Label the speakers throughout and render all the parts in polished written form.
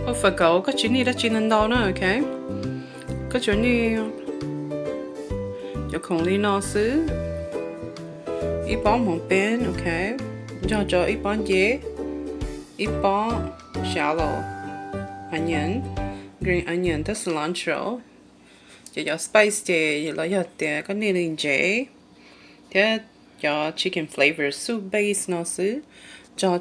Speaker 1: 我发觉个今年的技能到呢，OK，个今年就空里老师一包毛边，OK，就一包叶，一包shallow onion。green onion 的 cilantro， 就叫 spice 嘅，來一啲個呢零嘅，啲叫 chicken flavor soup base 呢是，就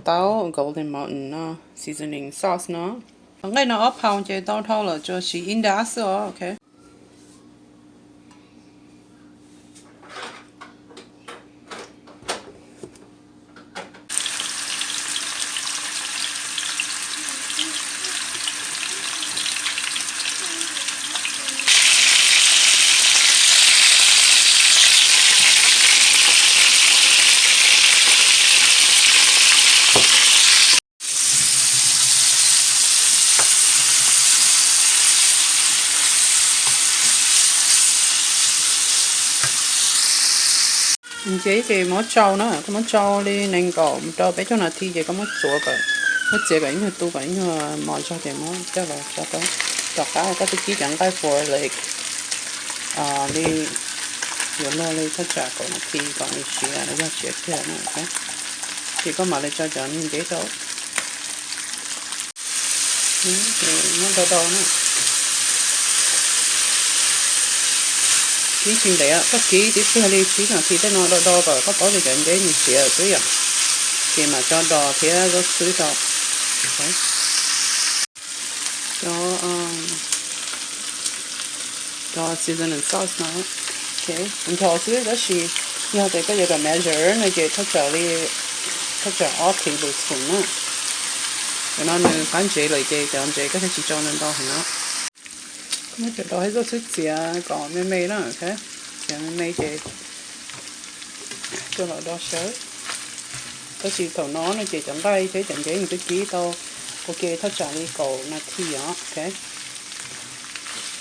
Speaker 1: 到 golden mountain 呢 seasoning sauce 呢，我呢我泡嘅到頭了，就是 India 哦 ，OK。cái món trâu nó cái món trâu đi nên có trâu bé cho nó thì cái món chua cái món chè cái như tu cái như món cho cái món cho là cho cái cái chỉ chẳng cái for like đi rồi nó đi thắt chặt còn thì còn đi xí nó ra chết thế này thì có mà lấy cho nên dễ đâu nó đau nữa kỹ trình đấy á, có kỹ thì khi lấy kỹ là thì cái nó đo rồi có bảo thì cái đấy mình xỉa dưới à, thì mà cho đo thì nó dưới đo, cho seasoning sauce nó, ok, mình cho dưới đó thì nhau thì cái gì là measure này chỉ thắt chặt all tablespoon nữa, rồi nó nên phán chế lại cái chọn chế cái chỉ cho nên đo hả? Nó chỉ đo hết chút xíu còn mê đó, ok, xíu mê chế cho nó đo sớm, cái gì thầu nó chỉ chẳng đây thế chẳng chế những cái ký tao, ok thắt chặt đi cầu nó thi đó, ok,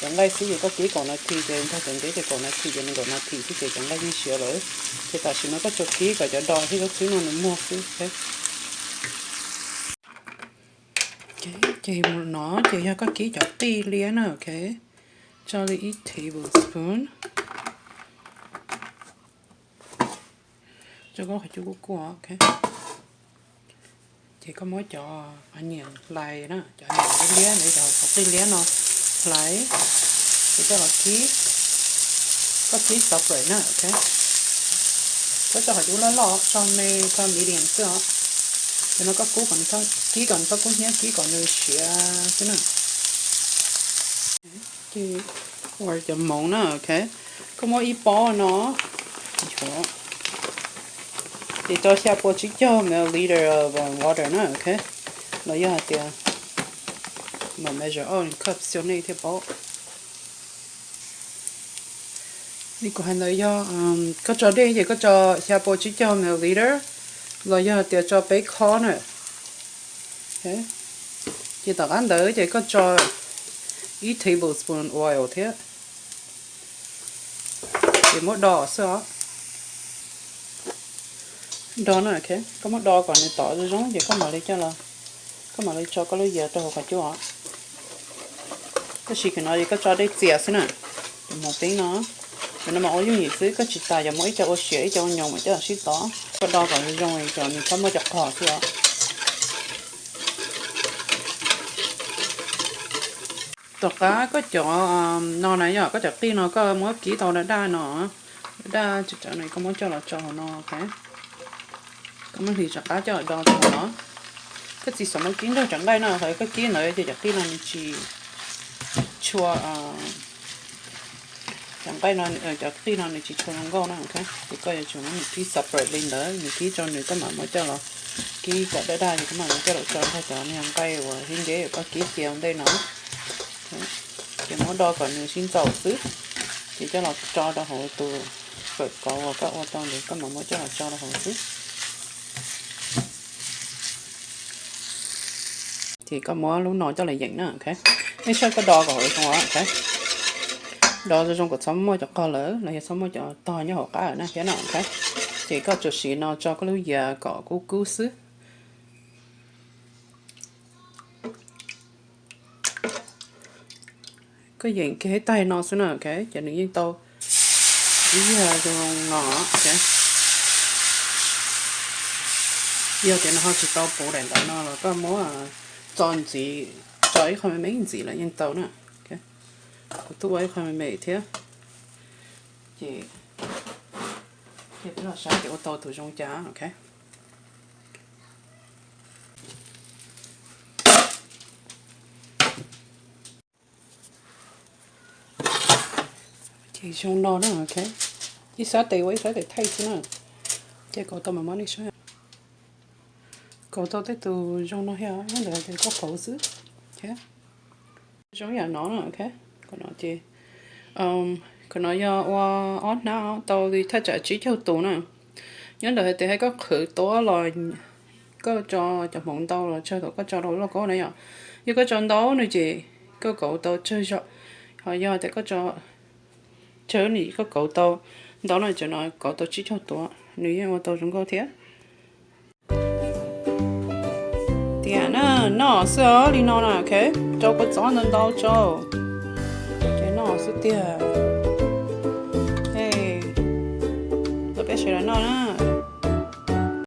Speaker 1: chẳng đây xí gì có ký cầu nó thi thì thắt chẳng chế thì cầu nó thi thì nó cầu nó thi thì chẳng đây đi sửa rồi, thì tại sao nó có chỗ ký cả chỗ đo thì có xíu nó mua xíu, ok. Chị một nó chị cho có ký cho tí liền nữa, ok, cho đi ít tablespoon, cho có phải chú của ok, chị có mới cho anh nhìn lại đó, cho anh cái lía để cho có tí lía nó lại, thì cho là ký, có ký sập rồi nữa, ok, có cho phải chú nó lọ cho mê cho medium sữa. Thì nó có cú còn thôi ký còn có cú nhé ký còn nơi xịa thế nào thì rồi chấm món nữa ok có mỗi ít bó nó thì tôi sẽ bỏ chỉ cho milliliter of water nữa ok nó giờ tiền mà measure cup siêu này thì bỏ đi của hành lợi do có cho đây thì có cho sẽ bỏ chỉ cho milliliter rồi giờ tiền cho bacon nữa thế chỉ tao ăn đỡ thì có cho ít tablespoon oil thế thì mỗi đỏ sữa đỏ nữa ok có mỗi đỏ còn này tỏi rồi giống thì có mà lấy cho là có mà lấy cho có lấy giờ cho cả chỗ cái gì cái nói có cho đây chè xí nè một tí nó nó mà ôi gì xí có chỉ tài cho mỗi cho ô xế cho nhau mà cho là xí tỏ có đỏ còn rồi cho mình có mới chặt cỏ xíu tất cả có chỗ nó này giờ có chặt tin nó có mỗi kỹ tàu đã đa nó đa chỗ này có muốn cho là cho nó ok có muốn thì chặt cá cho đo cho nó cái gì sống kín đâu chẳng đây nào thấy cái kín này thì chặt tin là chỉ chua chẳng đây là chặt tin là chỉ chua nó ngon ok thì coi chúng nó một tí separate lên đó một tí cho người có mà mới cho là kỹ cả đã đa thì có mà cho là cho thay cho nó hàng cây và hình ghế có kỹ tiền đây nó cái món đo còn nhiều xin dầu xứ thì cho là cho nó hồi từ phải có vào các ô tô để các món mới cho là cho nó hồi xứ thì có món lúc nói cho là dành nữa ok nếu sao có đo rồi không ok đo cho trong cuộc sống mới cho con lớn là sống mới cho to như họ cá ở nè thế nào ok thì có chút xí nó cho cái lúc giờ có cú xứ cái gì cái tay nó xuống nữa ok cho nên những tàu bây giờ cho ngõ ok giờ thì nó chỉ tàu bổ đèn đó nó là có mỗi tròn gì trái không mấy gì là những tàu nữa ok tôi ấy không mấy thế chị thì nó sao kiểu tàu từ trong chả ok chị trong đó nữa ok chỉ sao để với sao để thay thế nữa chị có tao mà món đi sao có tao tới từ trong nó heo nó để thì có khẩu sứ ok giống như nó nữa ok còn nó chị còn nó do qua ớt nào tao đi thay trả chỉ cho tủ nữa nhớ là thì hay có khử tố rồi có cho mộng tao rồi chơi có cho đâu nó có này à như có cho đó nữa chị có cậu tao chơi cho họ do thì có cho chơi này có cậu tao đó là cho nó cậu tao chỉ cho tủ nếu mà tao không có thế thì nó sợ đi nó là ok cho có gió nên đau cho cái nó sẽ tiền hey tôi biết là nó